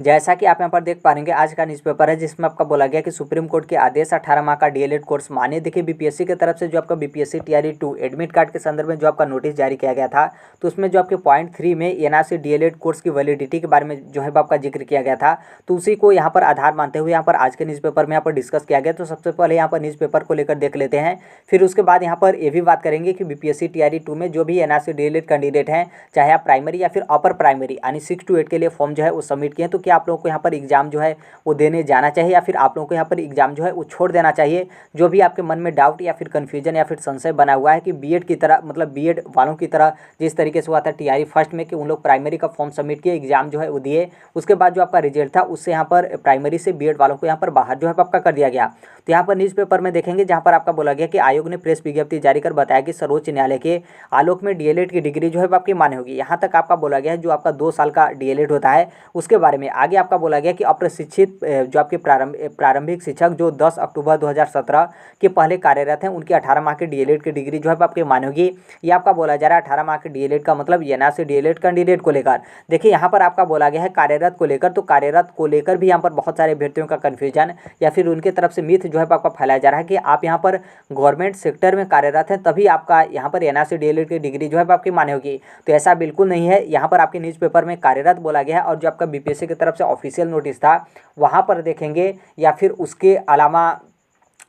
जैसा कि आप यहाँ पर देख पा रहे हैं आज का न्यूज़पेपर है जिसमें आपका बोला गया कि सुप्रीम कोर्ट के आदेश 18 माह का डीएलएड कोर्स मान्य। देखिए बीपीएससी की तरफ से जो आपका बीपीएससी टीआरई 2 एडमिट कार्ड के संदर्भ में जो आपका नोटिस जारी किया गया था, तो उसमें जो आपके पॉइंट 3 में एनआरसी डीएलएड कोर्स की वैलिडिटी के बारे में जो है आपका जिक्र किया गया था, तो उसी को यहाँ पर आधार मानते हुए यहाँ पर आज के न्यूज़पेपर में यहाँ पर डिस्कस किया गया। तो सबसे पहले यहाँ पर न्यूज़पेपर को लेकर देख लेते हैं, फिर उसके बाद यहाँ पर ये भी बात करेंगे कि बीपीएससी टीआरई 2 में जो भी एनआरसी डीएलएड कैंडिडेट हैं, चाहे आप प्राइमरी या फिर अपर प्राइमरी यानी 6 to 8 के लिए फॉर्म जो है वो सबमिट किए, तो क्या आप लोगों को यहाँ पर एग्जाम जो है वो देने जाना चाहिए या फिर आप लोगों को यहाँ पर एग्जाम जो है वो छोड़ देना चाहिए। जो भी आपके मन में डाउट या फिर कन्फ्यूजन या फिर संशय बना हुआ है कि बीएड की तरह मतलब बीएड वालों की तरह जिस तरीके से हुआ था टीआरई फर्स्ट में कि उन लोग प्राइमरी का फॉर्म सबमिट किए, एग्जाम जो है वो दिए, उसके बाद जो आपका रिजल्ट था उससे यहाँ पर प्राइमरी से बीएड वालों को यहाँ पर बाहर जो है आपका कर दिया गया। तो यहाँ पर न्यूज़पेपर में देखेंगे जहाँ पर आपका बोला गया कि आयोग ने प्रेस विज्ञप्ति जारी कर बताया कि सर्वोच्च न्यायालय के आलोक में डीएलएड की डिग्री जो है आपकी मान्य होगी। यहाँ तक आपका बोला गया है जो आपका 2 साल का डीएलएड होता है उसके बारे में। आगे आपका बोला गया कि अप्रशिक्षित जो आपके प्रारंभिक शिक्षक जो 10 अक्टूबर 2017 के पहले कार्यरत हैं उनकी 18 माह की डीएलएड की डिग्री जो है आपके मान्य होगी। ये आपका बोला जा रहा है 18 माह के डीएलएड का मतलब एनआरसी डीएलएड कैंडिडेट को लेकर। देखिए यहाँ पर आपका बोला गया है कार्यरत को लेकर, तो कार्यरत को लेकर भी यहाँ पर बहुत सारे अभ्यर्थियों का कन्फ्यूजन या फिर उनके तरफ से मिथ जो है आपका फैलाया जा रहा है कि आप यहाँ पर गवर्नमेंट सेक्टर में कार्यरत हैं तभी आपका यहाँ पर एनआरसी डीएलएड की डिग्री जो है आपकी मान्य होगी। तो ऐसा बिल्कुल नहीं है। यहाँ पर आपके न्यूज़पेपर में कार्यरत बोला गया है और जो आपका बीपीएससी की तरफ से ऑफिशियल नोटिस था वहाँ पर देखेंगे या फिर उसके अलावा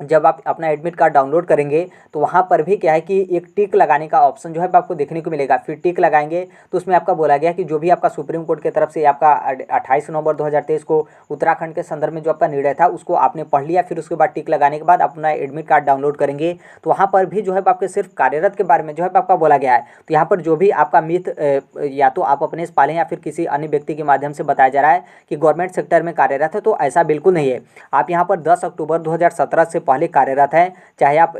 जब आप अपना एडमिट कार्ड डाउनलोड करेंगे तो वहाँ पर भी क्या है कि एक टिक लगाने का ऑप्शन जो है आपको देखने को मिलेगा। फिर टिक लगाएंगे तो उसमें आपका बोला गया कि जो भी आपका सुप्रीम कोर्ट की तरफ से आपका 28 नवंबर 2023 को उत्तराखंड के संदर्भ में जो आपका निर्णय था उसको आपने पढ़ लिया, फिर उसके बाद टिक लगाने के बाद अपना एडमिट कार्ड डाउनलोड करेंगे तो वहाँ पर भी जो है आपके सिर्फ कार्यरत के बारे में जो है आपका बोला गया है। तो यहाँ पर जो भी आपका मिथ या तो आप अपने से पालें या फिर किसी अन्य व्यक्ति के माध्यम से बताया जा रहा है कि गवर्नमेंट सेक्टर में कार्यरत है, तो ऐसा बिल्कुल नहीं है। आप यहाँ पर 10 अक्टूबर 2017 से पहले कार्यरत हैं, चाहे आप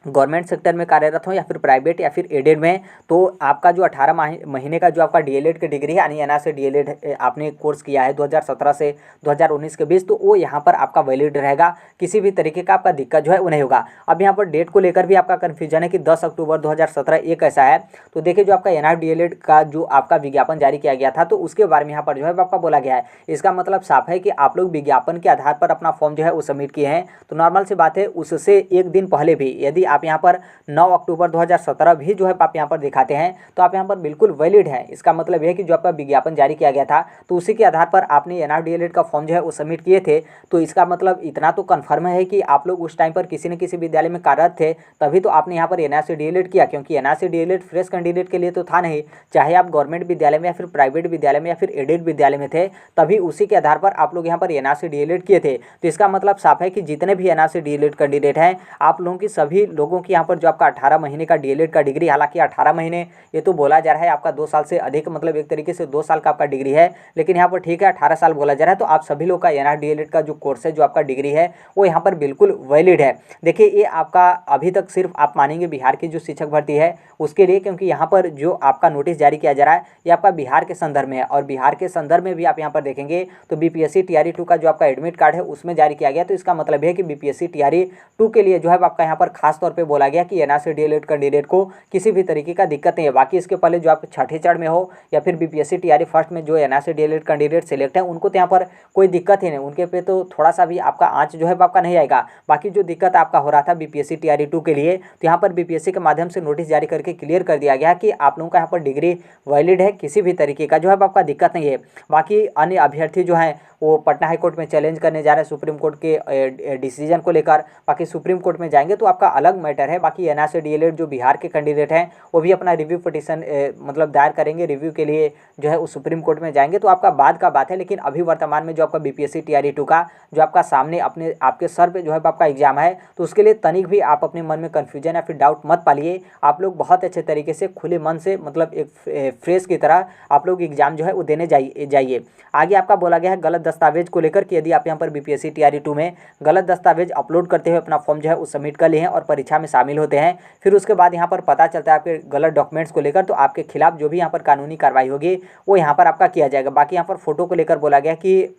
गवर्नमेंट सेक्टर में कार्यरत हो या फिर प्राइवेट या फिर एडेड में, तो आपका जो 18 महीने का जो आपका डीएलएड की डिग्री है यानी एनआरसी डीएलएड आपने कोर्स किया है 2017 से 2019 के बीच, तो वो यहाँ पर आपका वैलिड रहेगा। किसी भी तरीके का आपका दिक्कत जो है वो नहीं होगा। अब यहाँ पर डेट को लेकर भी आपका कन्फ्यूजन है कि 10 अक्टूबर 2017 एक ऐसा है। तो देखिए जो आपका एनआर डीएलएड का जो आपका विज्ञापन जारी किया गया था तो उसके बारे में यहाँ पर जो है आपका बोला गया है। इसका मतलब साफ है कि आप लोग विज्ञापन के आधार पर अपना फॉर्म जो है वो सबमिट किए हैं, तो नॉर्मल सी बात है उससे एक दिन पहले भी यदि आप यहाँ पर 9 अक्टूबर 2017 भी जो है आप यहाँ पर दिखाते हैं तो आप यहाँ पर बिल्कुल वैलिड है। इसका मतलब यह है कि जो आपका विज्ञापन जारी किया गया था तो उसी के आधार पर आपने एनआर डीएलएड का फॉर्म जो है वो सबमिट किए थे। तो इसका मतलब इतना तो कन्फर्म है कि आप लोग उस टाइम पर किसी न किसी विद्यालय में कार्यरत थे, तभी तो आपने यहाँ पर एनआरसी डीएलएड किया, क्योंकि एनआरसी डीएलएड फ्रेश कैंडिडेट के लिए तो था नहीं। चाहे आप गवर्नमेंट विद्यालय में या फिर प्राइवेट विद्यालय में या फिर एडेड विद्यालय में थे, तभी उसी के आधार पर आप लोग यहाँ पर एनआरसी डीएलएड किए थे। तो इसका मतलब साफ है कि जितने भी एनआरसी डीएलएड कैंडिडेट हैं आप लोगों की सभी लोगों की यहाँ पर जो आपका 18 महीने का डीएलएड का डिग्री, हालांकि 18 महीने ये तो बोला जा रहा है आपका 2 साल से अधिक, मतलब एक तरीके से 2 साल का आपका डिग्री है, लेकिन यहाँ पर ठीक है 18 साल बोला जा रहा है। तो आप सभी लोग का एनआर डीएलएड का जो कोर्स है जो आपका डिग्री है वो यहाँ पर बिल्कुल वैलिड है। देखिए ये आपका अभी तक सिर्फ आप मानेंगे बिहार की जो शिक्षक भर्ती है उसके लिए, क्योंकि यहाँ पर जो आपका नोटिस जारी किया जा रहा है ये आपका बिहार के संदर्भ में है और बिहार के संदर्भ में भी आप यहाँ पर देखेंगे तो बीपीएससी टीआरई 2 का जो आपका एडमिट कार्ड है उसमें जारी किया गया। तो इसका मतलब है कि बीपीएससी टीआरई 2 के लिए जो है आपका यहाँ पर खास तौर पर बोला गया कि एनआरसी डीएलएड कैंडिडेट को किसी भी तरीके का दिक्कत नहीं है। बाकी इसके पहले जो आप छठे चरण में हो या फिर बीपीएससी टीआरई फर्स्ट में जो एनआरसी डीएलएड कैंडिडेट सेलेक्ट है उनको तो यहाँ पर कोई दिक्कत ही नहीं, उनके पे तो थोड़ा सा भी आपका आंच जो है आपका नहीं आएगा। बाकी जो दिक्कत आपका हो रहा था बीपीएससी टीआरई 2 के लिए, तो यहाँ पर बीपीएससी के माध्यम से नोटिस जारी करके क्लियर कर दिया गया कि आप लोगों का यहाँ पर डिग्री वैलिड है, किसी भी तरीके का जो है आपका दिक्कत नहीं है। बाकी अन्य अभ्यर्थी जो हैं वो पटना हाईकोर्ट में चैलेंज करने जा रहे हैं सुप्रीम कोर्ट के डिसीजन को लेकर, बाकी सुप्रीम कोर्ट में जाएंगे तो आपका अलग मैटर है। बाकी एनआरसी डीएलएड जो बिहार के कैंडिडेट हैं वो भी अपना रिव्यू पिटीशन मतलब दायर करेंगे, रिव्यू के लिए जो है वो सुप्रीम कोर्ट में जाएंगे, तो आपका बाद का बात है। लेकिन अभी वर्तमान में जो आपका बीपीएससी टीआरई 2 का जो आपका सामने अपने आपके सर पे जो है आपका एग्जाम है, तो उसके लिए तनिक भी आप अपने मन में कन्फ्यूजन या फिर डाउट मत पालिए। आप लोग बहुत अच्छे तरीके से खुले मन से मतलब एक फ्रेश की तरह आप लोग एग्जाम जो है वो देने जाइए। आगे आपका बोला गया है गलत दस्तावेज को लेकर कि यदि आप यहाँ पर बीपीएससी टीआरई 2 में गलत दस्तावेज अपलोड करते हुए अपना फॉर्म जो है वो सबमिट कर लिए हैं और परीक्षा में शामिल होते हैं, फिर उसके बाद यहाँ पर पता चलता है आपके गलत डॉक्यूमेंट्स को लेकर, तो आपके खिलाफ जो भी यहाँ पर कानूनी कार्रवाई होगी वो यहाँ पर आपका किया जाएगा। बाकी यहाँ पर फोटो को लेकर बोला गया कि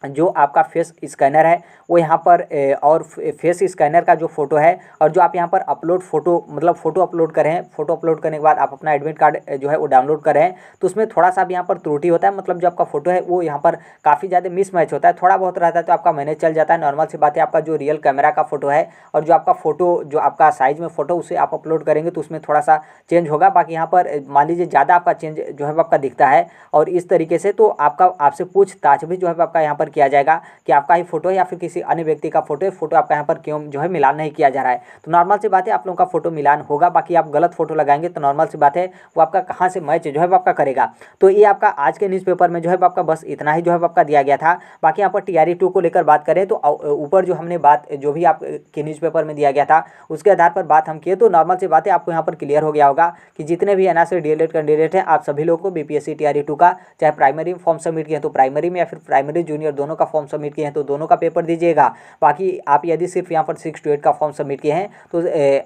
जो आपका फेस स्कैनर है वो यहाँ पर और फेस स्कैनर का जो फ़ोटो है और जो आप यहाँ पर अपलोड फ़ोटो मतलब फ़ोटो अपलोड करें हैं, फ़ोटो अपलोड करने के बाद आप अपना एडमिट कार्ड जो है वो डाउनलोड करें हैं, तो उसमें थोड़ा सा भी यहाँ पर त्रुटि होता है। मतलब जो आपका फ़ोटो है वो यहाँ पर काफ़ी ज़्यादा मिसमैच होता है, थोड़ा बहुत रहता है तो आपका मैनेज चल जाता है। नॉर्मल सी बात है, आपका जो रियल कैमरा का फ़ोटो है और जो आपका फ़ोटो जो आपका साइज़ में फ़ोटो उसे आप अपलोड करेंगे तो उसमें थोड़ा सा चेंज होगा। बाकी यहाँ पर मान लीजिए ज़्यादा आपका चेंज जो है वो आपका दिखता है और इस तरीके से तो आपका आपसे पूछताछ भी जो है आपका यहाँ पर किया जाएगा कि आपका ही फोटो है या फिर किसी अन्य व्यक्ति का फोटो है, फोटो आपका यहाँ पर क्यों जो है मिलान नहीं किया जा रहा है। तो नॉर्मल सी बात है, आप लोगों का फोटो मिलान होगा। बाकी आप गलत फोटो लगाएंगे तो नॉर्मल सी बात है वो आपका कहाँ से मैच जो है वो आपका करेगा। तो ये आपका आज के न्यूज़पेपर में जो है वो आपका बस इतना ही जो है वो आपका दिया गया था। बाकी यहाँ पर TRE 2 को लेकर बात करें तो ऊपर जो हमने बात जो भी आपके न्यूज़पेपर में दिया गया था उसके आधार पर बात हम किए तो नॉर्मल सी बात है आपको यहाँ पर क्लियर हो गया होगा कि जितने भी NRC DLED कैंडिडेट हैं आप सभी लोगों को BPSC TRE 2 का चाहे प्राइमरी फॉर्म सबमिट किए हैं तो प्राइमरी में या फिर प्राइमरी जूनियर दोनों का फॉर्म सबमिट किए हैं तो दोनों का पेपर दीजिएगा। बाकी आप यदि सिर्फ यहाँ पर 6 to 8 का फॉर्म सबमिट किए हैं तो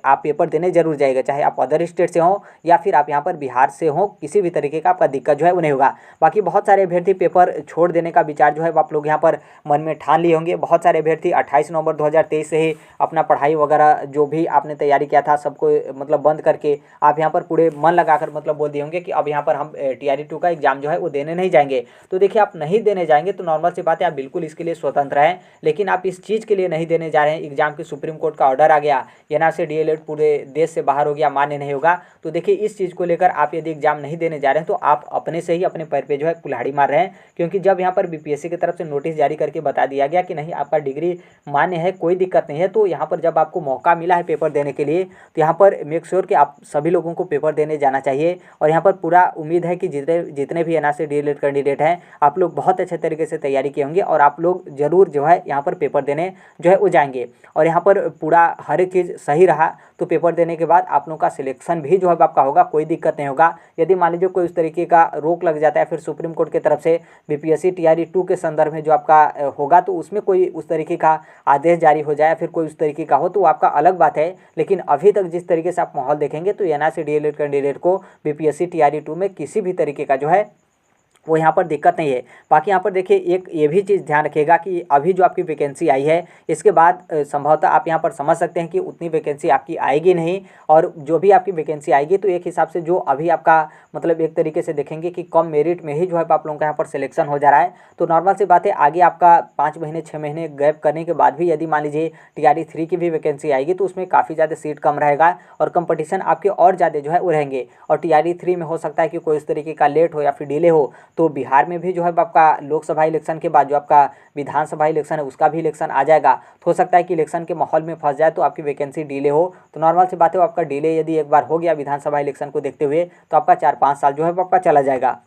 आप पेपर देने जरूर जाएगा, चाहे आप अदर स्टेट से हो या फिर आप यहाँ पर बिहार से हो, किसी भी तरीके का आपका दिक्कत जो है वो नहीं होगा। बाकी बहुत सारे अभ्यर्थी पेपर छोड़ देने का विचार जो है वो आप लोग यहाँ पर मन में ठान लिए होंगे। बहुत सारे अभ्यर्थी 28 नवंबर 2023 से ही अपना पढ़ाई वगैरह जो भी आपने तैयारी किया था सबको मतलब बंद करके आप यहाँ पर पूरे मन लगाकर मतलब बोल दिए होंगे कि अब यहाँ पर हम TRE 2 का एग्जाम जो है वो देने नहीं जाएंगे। तो देखिए, आप नहीं देने जाएंगे तो नॉर्मल सी बात है आप बिल्कुल इसके लिए स्वतंत्र हैं, लेकिन आप इस चीज़ के लिए नहीं देने जा रहे हैं एग्जाम की सुप्रीम कोर्ट का ऑर्डर आ गया, NRC DLED पूरे देश से बाहर हो गया, मान्य नहीं होगा। तो देखिए, इस चीज़ को लेकर आप यदि एग्जाम नहीं देने जा रहे हैं तो आप अपने से ही अपने पैर पे जो है कुल्हाड़ी मार रहे हैं। क्योंकि जब यहाँ पर BPSC की तरफ से नोटिस जारी करके बता दिया गया कि नहीं आपका डिग्री मान्य है, कोई दिक्कत नहीं है, तो यहाँ पर जब आपको मौका मिला है पेपर देने के लिए तो यहाँ पर मेक श्योर कि आप सभी लोगों को पेपर देने जाना चाहिए। और यहाँ पर पूरा उम्मीद है कि जितने भी NRC DLED कैंडिडेट हैं आप लोग बहुत अच्छे तरीके से तैयारी किए होंगे और आप लोग जरूर जो है यहाँ पर पेपर देने जो है वो जाएंगे। और यहाँ पर पूरा हर एक चीज़ सही रहा तो पेपर देने के बाद आप लोगों का सिलेक्शन भी जो है आपका होगा, कोई दिक्कत नहीं होगा। यदि मान लीजिए कोई उस तरीके का रोक लग जाता है फिर सुप्रीम कोर्ट की तरफ से BPSC TRE 2 के संदर्भ में जो आपका होगा तो उसमें कोई उस तरीके का आदेश जारी हो जाए फिर कोई उस तरीके का हो तो आपका अलग बात है। लेकिन अभी तक जिस तरीके से आप माहौल देखेंगे तो NRC DLED कैंडिडेट को BPSC TRE 2 में किसी भी तरीके का जो है वो यहाँ पर दिक्कत नहीं है। बाकी यहाँ पर देखिए, एक ये भी चीज़ ध्यान रखिएगा कि अभी जो आपकी वैकेंसी आई है इसके बाद संभवतः आप यहाँ पर समझ सकते हैं कि उतनी वैकेंसी आपकी आएगी नहीं, और जो भी आपकी वैकेंसी आएगी तो एक हिसाब से जो अभी आपका मतलब एक तरीके से देखेंगे कि कम मेरिट में ही जो है आप लोगों का यहाँ पर सिलेक्शन हो जा रहा है। तो नॉर्मल सी बात है, आगे आपका 5 महीने 6 महीने गैप करने के बाद भी यदि मान लीजिए TRE 3 की भी वैकेंसी आएगी तो उसमें काफ़ी ज़्यादा सीट कम रहेगा और कंपटीशन आपके और ज़्यादा जो है वो रहेंगे। और TRE 3 में हो सकता है कि कोई इस तरीके का लेट हो या फिर डिले हो तो बिहार में भी जो है आपका लोकसभा इलेक्शन के बाद जो आपका विधानसभा इलेक्शन है उसका भी इलेक्शन आ जाएगा। तो हो सकता है कि इलेक्शन के माहौल में फंस जाए तो आपकी वैकेंसी डिले हो। तो नॉर्मल सी बात है, आपका डिले यदि एक बार हो गया विधानसभा इलेक्शन को देखते हुए तो आपका 4-5 साल जो है आपका चला जाएगा।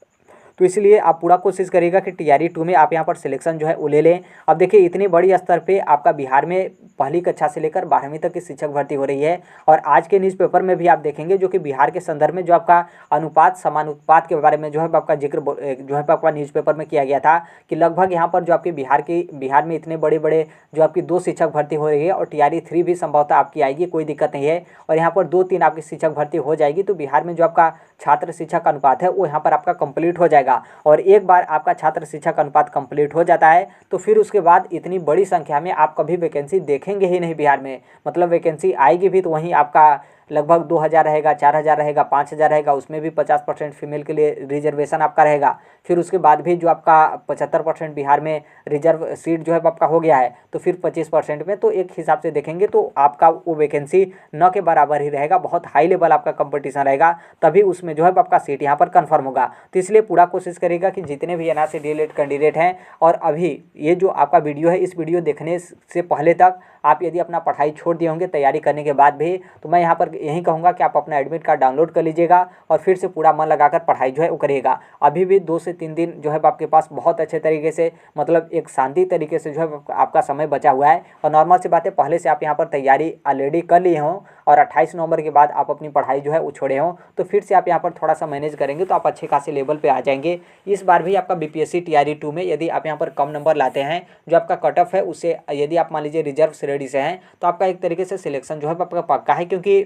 तो इसलिए आप पूरा कोशिश करिएगा कि TRE 2 में आप यहाँ पर सिलेक्शन जो है वो ले लें। अब देखिए, इतनी बड़ी स्तर पे आपका बिहार में पहली कक्षा से लेकर 12वीं तक की शिक्षक भर्ती हो रही है। और आज के न्यूज़पेपर में भी आप देखेंगे जो कि बिहार के संदर्भ में जो आपका अनुपात समानुपात के बारे में जो है आपका जिक्र जो है आपका न्यूज़पेपर में किया गया था कि लगभग यहाँ पर जो आपकी बिहार में इतने बड़े बड़े जो आपकी 2 शिक्षक भर्ती हो रही है और TRE 3 भी संभवतः आपकी आएगी, कोई दिक्कत नहीं है। और यहाँ पर 2-3 आपकी शिक्षक भर्ती हो जाएगी तो बिहार में जो आपका छात्र शिक्षक अनुपात है वो यहाँ पर आपका कंप्लीट हो जाएगा। और एक बार आपका छात्र शिक्षक अनुपात कंप्लीट हो जाता है तो फिर उसके बाद इतनी बड़ी संख्या में आप कभी वैकेंसी देखेंगे ही नहीं बिहार में। मतलब वैकेंसी आएगी भी तो वहीं आपका लगभग 2000 रहेगा, 4000 रहेगा, 5000 रहेगा, उसमें भी 50% फीमेल के लिए रिजर्वेशन आपका रहेगा। फिर उसके बाद भी जो आपका 75% बिहार में रिजर्व सीट जो है आपका हो गया है तो फिर 25% में, तो एक हिसाब से देखेंगे तो आपका वो वैकेंसी न के बराबर ही रहेगा, बहुत हाई लेवल आपका कंपटीशन रहेगा, तभी उसमें जो है आपका सीट यहाँ पर कन्फर्म होगा। तो इसलिए पूरा कोशिश करेगा कि जितने भी NRC DLED कैंडिडेट हैं और अभी ये जो आपका वीडियो है इस वीडियो देखने से पहले तक आप यदि अपना पढ़ाई छोड़ दिए होंगे तैयारी करने के बाद भी, तो मैं यहाँ पर यही कहूँगा कि आप अपना एडमिट कार्ड डाउनलोड कर लीजिएगा और फिर से पूरा मन लगाकर पढ़ाई जो है वो करिएगा। अभी भी 2 से 3 दिन जो है आपके पास बहुत अच्छे तरीके से मतलब एक शांति तरीके से जो है आपका समय बचा हुआ है। और नॉर्मल सी बात है, पहले से आप यहाँ पर तैयारी ऑलरेडी कर लिए हों और 28 नवंबर के बाद आप अपनी पढ़ाई जो है वो छोड़े हों तो फिर से आप यहाँ पर थोड़ा सा मैनेज करेंगे तो आप अच्छे खासे लेवल पे आ जाएंगे। इस बार भी आपका BPSC TRE 2 में यदि आप यहाँ पर कम नंबर लाते हैं, जो आपका कट ऑफ है उससे यदि आप मान लीजिए रिजर्व श्रेणी से हैं तो आपका एक तरीके से सिलेक्शन जो है आपका पक्का है। क्योंकि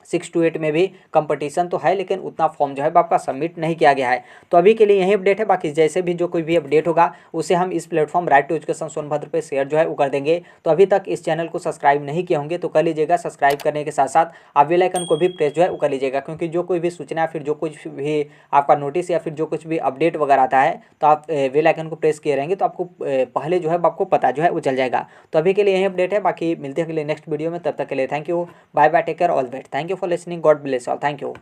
6 to 8 में भी कंपटीशन तो है, लेकिन उतना फॉर्म जो है आपका सबमिट नहीं किया गया है। तो अभी के लिए यही अपडेट है, बाकी जैसे भी जो कोई भी अपडेट होगा उसे हम इस platform right to education Sonbhadra पे शेयर जो है वो कर देंगे। तो अभी तक इस चैनल को सब्सक्राइब नहीं किए होंगे तो कर लीजिएगा, सब्सक्राइब करने के साथ साथ आप बेल आइकन को भी प्रेस जो है वो कर लीजिएगा, क्योंकि जो कोई भी सूचना फिर जो कुछ भी आपका नोटिस या फिर जो कुछ भी अपडेट वगैरह आता है तो आप बेल आइकन को प्रेस किए रहेंगे तो आपको पहले जो है आपको पता जो है वो चल जाएगा। तो अभी के लिए यही अपडेट है, बाकी मिलते हैं अगले नेक्स्ट वीडियो में, तब तक के लिए thank you, bye bye, take care, all the best, thank you for listening, God bless all, thank you.